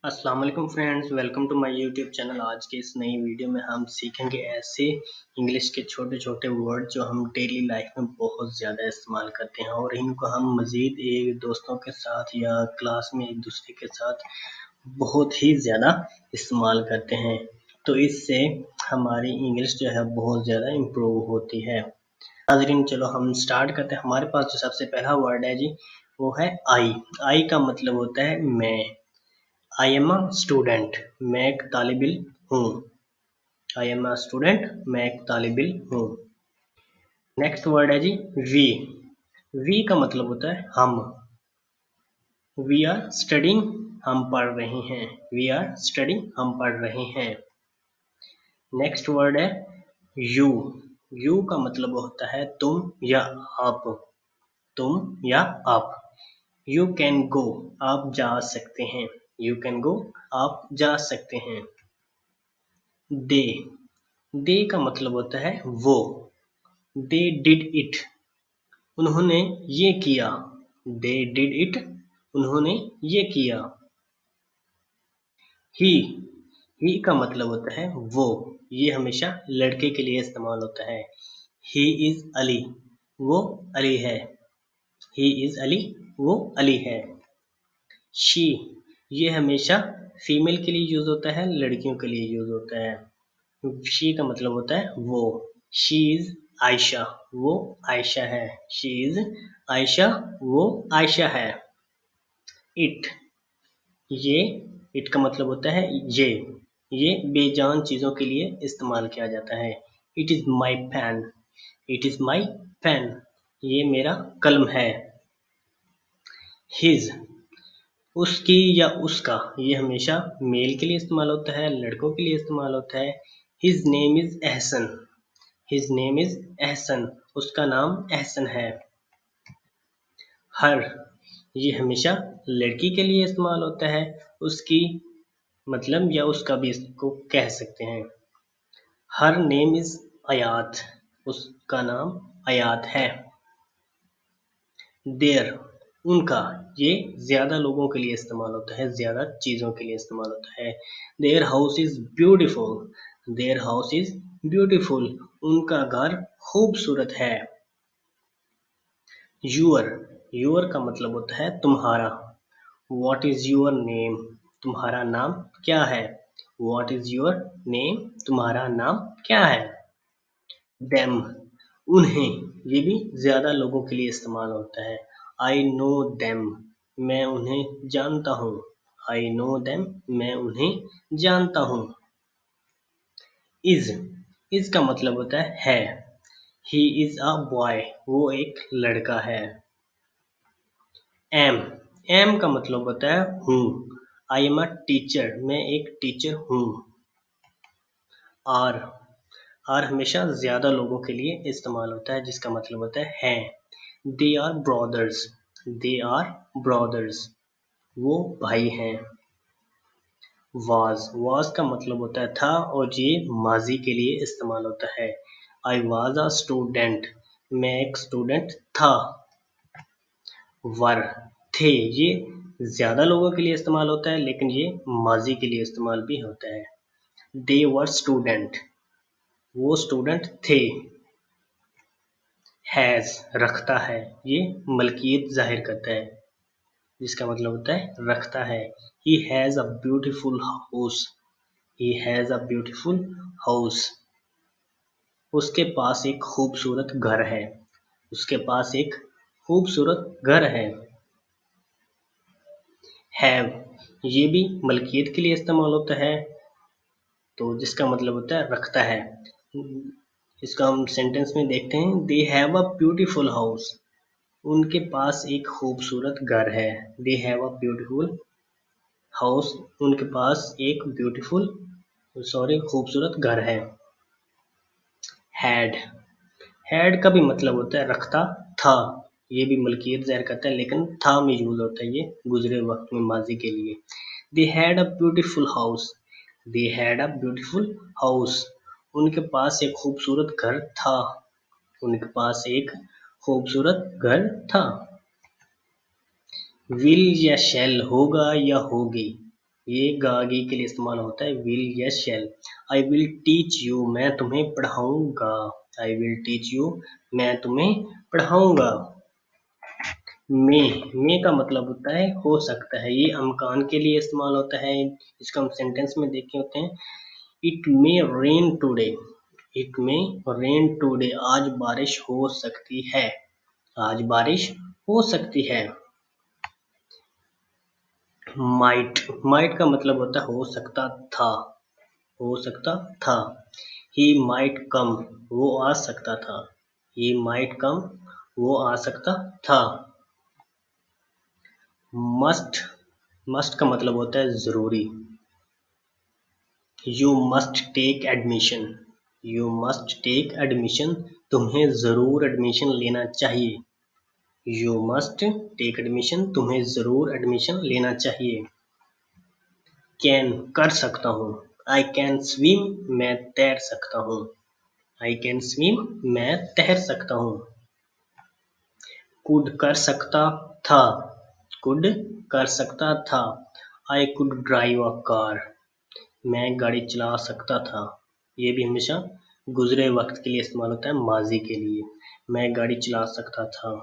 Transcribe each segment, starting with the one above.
अस्सलाम वालेकुम friends, welcome to my YouTube channel. आज के इस नई वीडियो में हम सीखेंगे ऐसे इंग्लिश के छोटे छोटे वर्ड जो हम डेली लाइफ में बहुत ज़्यादा इस्तेमाल करते हैं और इनको हम मज़ीद एक दोस्तों के साथ या क्लास में एक दूसरे के साथ बहुत ही ज़्यादा इस्तेमाल करते हैं। तो इससे हमारी इंग्लिश जो है बहुत ज़्यादा इम्प्रूव होती है। नाज़रीन, चलो हम स्टार्ट करते हैं। हमारे पास जो सबसे पहला वर्ड है जी, वो है आई। आई का मतलब होता है मैं। आई एम अ स्टूडेंट, मैं एक तालिब इल्म हूँ। आई एम अ स्टूडेंट, मैं एक तालिब इल्म हूँ। नेक्स्ट वर्ड है जी वी। वी का मतलब होता है हम। वी आर स्टडिंग, हम पढ़ रहे हैं। वी आर स्टडिंग, हम पढ़ रहे हैं। नेक्स्ट वर्ड है यू। यू का मतलब होता है तुम या आप। तुम या आप। यू कैन गो, आप जा सकते हैं। यू कैन गो, आप जा सकते हैं। दे। दे का मतलब होता है वो। दे डिड इट, उन्होंने ये किया। दे डिड इट, उन्होंने ये किया। ही। ही का मतलब होता है वो। ये हमेशा लड़के के लिए इस्तेमाल होता है। ही इज अली, वो अली है। ही इज अली, वो अली है। शी। ये हमेशा फीमेल के लिए यूज होता है, लड़कियों के लिए यूज होता है। शी का मतलब होता है वो। शी इज आयशा, वो आयशा है। शी इज आयशा, वो आयशा है। इट। ये, इट का मतलब होता है ये बेजान चीजों के लिए इस्तेमाल किया जाता है। It is my pen. It is my pen, ये मेरा कलम है। हिज। उसकी या उसका, ये हमेशा मेल के लिए इस्तेमाल होता है, लड़कों के लिए इस्तेमाल होता है। His name is Ehsan. His name is Ehsan, उसका नाम एहसन है। हर। ये हमेशा लड़की के लिए इस्तेमाल होता है, उसकी मतलब या उसका भी इसको कह सकते हैं। हर नेम इज आयात, उसका नाम आयात है। देयर। उनका, ये ज्यादा लोगों के लिए इस्तेमाल होता है, ज्यादा चीजों के लिए इस्तेमाल होता है। Their house is beautiful. Their house is beautiful, उनका घर खूबसूरत है। यूअर। यूअर का मतलब होता है तुम्हारा। वॉट इज यूअर नेम, तुम्हारा नाम क्या है। वॉट इज यूअर नेम, तुम्हारा नाम क्या है। देम। उन्हें, ये भी ज्यादा लोगों के लिए इस्तेमाल होता है। आई नो देम, मैं उन्हें जानता हूँ। आई नो देम, मैं उन्हें जानता हूँ। इज। इज का मतलब होता है। ही इज अ बॉय, वो एक लड़का है। एम। एम का मतलब होता है हूँ। आई एम अ टीचर, मैं एक टीचर हूँ। आर। आर हमेशा ज्यादा लोगों के लिए इस्तेमाल होता है, जिसका मतलब होता है। They are brothers. They are brothers, वो भाई हैं। वाज। वाज का मतलब होता है था और ये माजी के लिए इस्तेमाल होता है। आई वाज अ स्टूडेंट, मैं एक स्टूडेंट था। वर। थे, ये ज्यादा लोगों के लिए इस्तेमाल होता है, लेकिन ये माजी के लिए इस्तेमाल भी होता है। दे वर स्टूडेंट, वो स्टूडेंट थे। हैज, रखता है, ये मलकियत जाहिर करता है, जिसका मतलब होता है रखता है। He has a beautiful house. He has a beautiful house, उसके पास एक खूबसूरत घर है। उसके पास एक खूबसूरत घर है। हैव, ये भी मलकियत के लिए इस्तेमाल होता है, तो जिसका मतलब होता है रखता है। इसका हम सेंटेंस में देखते हैं। They have a beautiful house, उनके पास एक खूबसूरत घर है। They have a beautiful house, उनके पास एक ब्यूटीफुल खूबसूरत घर है। हैड। हैड का भी मतलब होता है रखता था, ये भी मलकियत ज़ाहिर करता है, लेकिन था में यूज होता है ये गुजरे वक्त में माजी के लिए। They had a beautiful house. They had a beautiful house, उनके पास एक खूबसूरत घर था। उनके पास एक खूबसूरत घर था। विल या शैल, होगा या होगी, ये गागी के लिए इस्तेमाल होता है विल या शैल। आई विल टीच यू, मैं तुम्हें पढ़ाऊंगा। आई विल टीच यू, मैं तुम्हें पढ़ाऊंगा। मे का मतलब होता है हो सकता है, ये अमकान के लिए इस्तेमाल होता है। इसको हम सेंटेंस में देखे होते हैं। It may rain today, it may rain today, आज बारिश हो सकती है, आज बारिश हो सकती है। माइट का मतलब होता है हो सकता था, हो सकता था। ही माइट कम, वो आ सकता था। ही माइट कम, वो आ सकता था। मस्ट, मस्ट का मतलब होता है जरूरी। You must take admission, you must take admission, तुम्हें जरूर एडमिशन लेना चाहिए। यू मस्ट टेक एडमिशन, तुम्हें जरूर एडमिशन लेना चाहिए। कैन कर सकता हूँ, आई कैन स्विम, मैं तैर सकता हूँ। आई कैन स्विम, मैं तैर सकता हूँ। कुड कर सकता था, कुड कर सकता था। I could drive a car, मैं गाड़ी चला सकता था। ये भी हमेशा गुजरे वक्त के लिए इस्तेमाल होता है, माजी के लिए। मैं गाड़ी चला सकता था।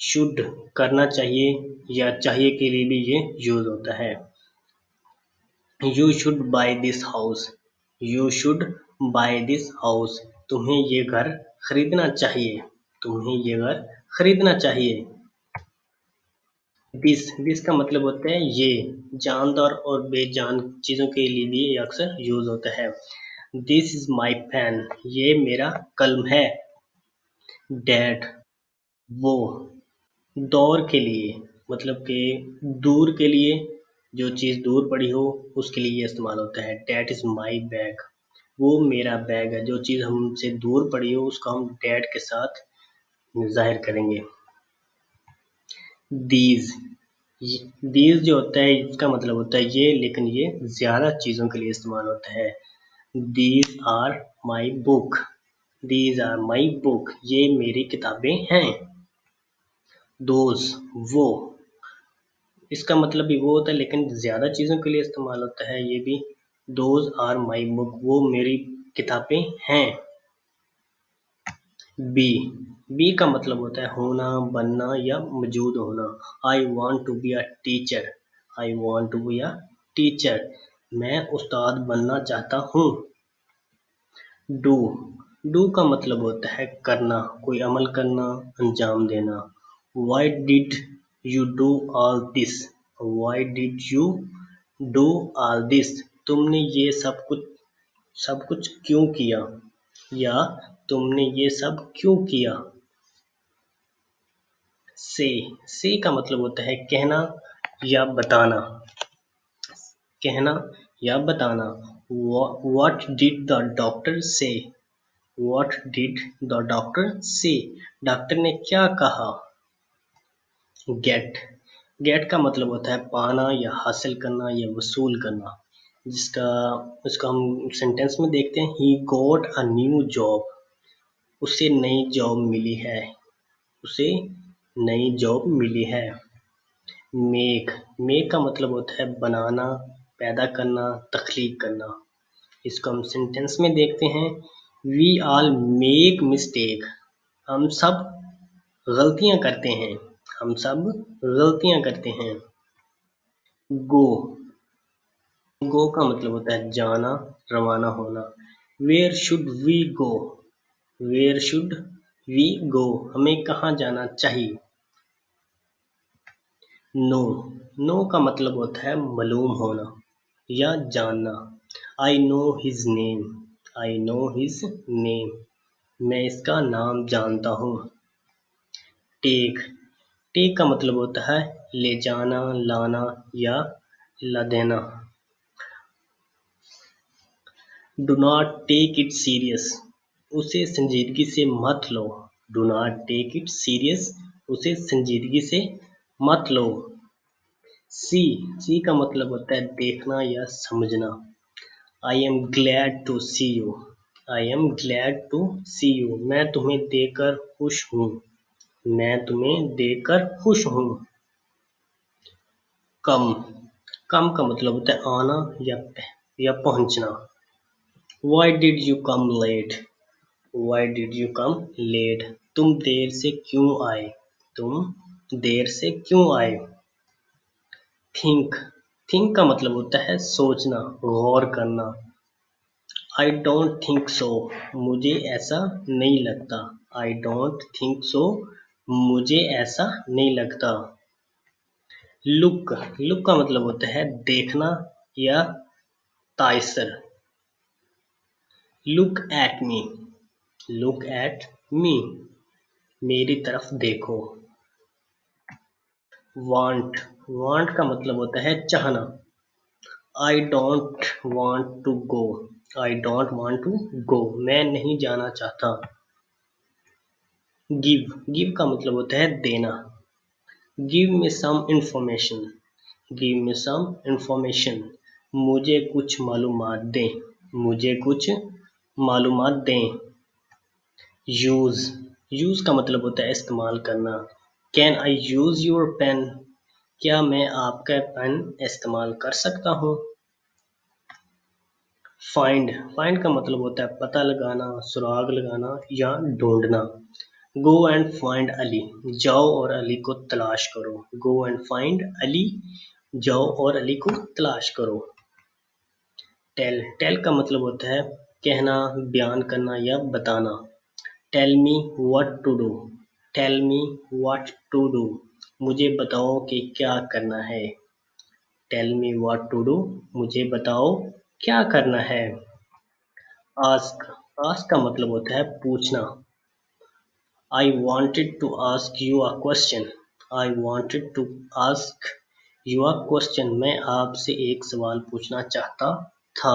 शुड करना चाहिए या चाहिए के लिए भी ये यूज होता है। You should by this house, you should by this house, तुम्हें ये घर खरीदना चाहिए, तुम्हें ये घर खरीदना चाहिए। दिस का मतलब होता है ये, जानदार और बेजान चीजों के लिए भी ये अक्सर यूज होता है। दिस इज माई पेन, ये मेरा कलम है। डैड, वो। दौर के लिए मतलब कि दूर के लिए, जो चीज़ दूर पड़ी हो उसके लिए ये इस्तेमाल होता है। डैट इज़ माई बैग, वो मेरा बैग है। जो चीज़ हमसे दूर पड़ी हो उसको हम डैट के साथ जाहिर करेंगे। दीज, दीज जो होता है इसका मतलब होता है ये, लेकिन ये ज़्यादा चीज़ों के लिए इस्तेमाल होता है। These are my book, these are my book, ये मेरी किताबें हैं। दोज, वो। इसका मतलब भी वो होता है लेकिन ज़्यादा चीज़ों के लिए इस्तेमाल होता है ये भी। दोज आर माई बुक, वो मेरी किताबें हैं। बी, बी का मतलब होता है होना, बनना या मौजूद होना। I want to be a teacher, I want to be a teacher, मैं उस्ताद बनना चाहता हूँ। डू, डू का मतलब होता है करना, कोई अमल करना, अंजाम देना। Why did you do all this, why did you do all this, तुमने ये सब कुछ क्यों किया, या तुमने ये सब क्यों किया। से का मतलब होता है कहना या बताना, कहना या बताना। व्हाट डिड द डॉक्टर से, व्हाट डिड द डॉक्टर से, डॉक्टर ने क्या कहा। गेट, गेट का मतलब होता है पाना या हासिल करना या वसूल करना। जिसका उसका हम सेंटेंस में देखते हैं। He got a new job, उसे नई जॉब मिली है, उसे नई जॉब मिली है। मेक, मेक का मतलब होता है बनाना, पैदा करना, तख्लीक करना। इसको हम सेंटेंस में देखते हैं। वी ऑल मेक मिस्टेक, हम सब गलतियां करते हैं, हम सब गलतियां करते हैं। गो, गो का मतलब होता है जाना, रवाना होना। Where should we go, where should we go, हमें कहाँ जाना चाहिए। नो, नो का मतलब होता है मालूम होना या जानना। I know his name, I know his name, मैं इसका नाम जानता हूँ। टेक, टेक का मतलब होता है ले जाना, लाना या ला देना। Do not take it serious, उसे संजीदगी से मत लो। Do not take it serious, उसे संजीदगी से मत लो। सी, सी का मतलब होता है देखना या समझना। I am glad to see you, I am glad to see you, मैं तुम्हें देखकर खुश हूँ, मैं तुम्हें देखकर खुश हूँ। कम, कम का मतलब होता है आना या पहुंचना। Why did you come late? Why did you come late? तुम देर से क्यों आए? तुम देर से क्यों आए? Think, think का मतलब होता है सोचना, गौर करना। I don't think so. मुझे ऐसा नहीं लगता। I don't think so. मुझे ऐसा नहीं लगता। लुक का मतलब होता है देखना या ताइसर। Look at me, look at me, मेरी तरफ देखो। वांट का मतलब होता है चाहना। I don't want to go, I don't want to go, मैं नहीं जाना चाहता। गिव का मतलब होता है देना। Give me some information, give me some information, मुझे कुछ मालूमात दें, मुझे कुछ मालूमात दें। यूज का मतलब होता है इस्तेमाल करना। Can I use your pen, क्या मैं आपका पेन इस्तेमाल कर सकता हूँ। फाइंड का मतलब होता है पता लगाना, सुराग लगाना या ढूंढना। गो एंड फाइंड अली, जाओ और अली को तलाश करो। गो एंड फाइंड अली, जाओ और अली को तलाश करो। टेल का मतलब होता है कहना, बयान करना या बताना। Tell me what to do, tell me what to do, मुझे बताओ कि क्या करना है। Tell me what to do, मुझे बताओ क्या करना है। आस्क का मतलब होता है पूछना। I wanted to ask you a question. I wanted to ask you a question. मैं आपसे एक सवाल पूछना चाहता था।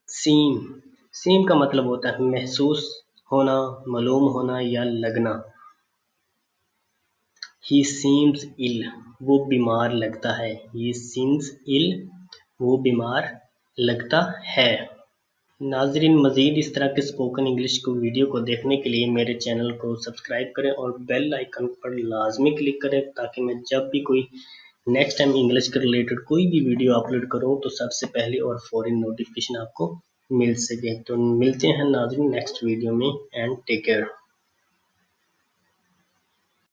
सीम का मतलब होता है महसूस होना, मालूम होना या लगना। He seems ill, वो बीमार लगता है। He seems ill, वो बीमार लगता है। नाजरीन, मज़ीद इस तरह के स्पोकन इंग्लिश को वीडियो को देखने के लिए मेरे चैनल को सब्सक्राइब करें और बेल आइकन पर लाजमी क्लिक करें, ताकि मैं जब भी कोई नेक्स्ट टाइम इंग्लिश के रिलेटेड कोई भी वीडियो अपलोड करूं तो सबसे पहले और फौरी नोटिफिकेशन आपको मिल सके। तो मिलते हैं नाजरीन नेक्स्ट वीडियो में, एंड टेक केयर।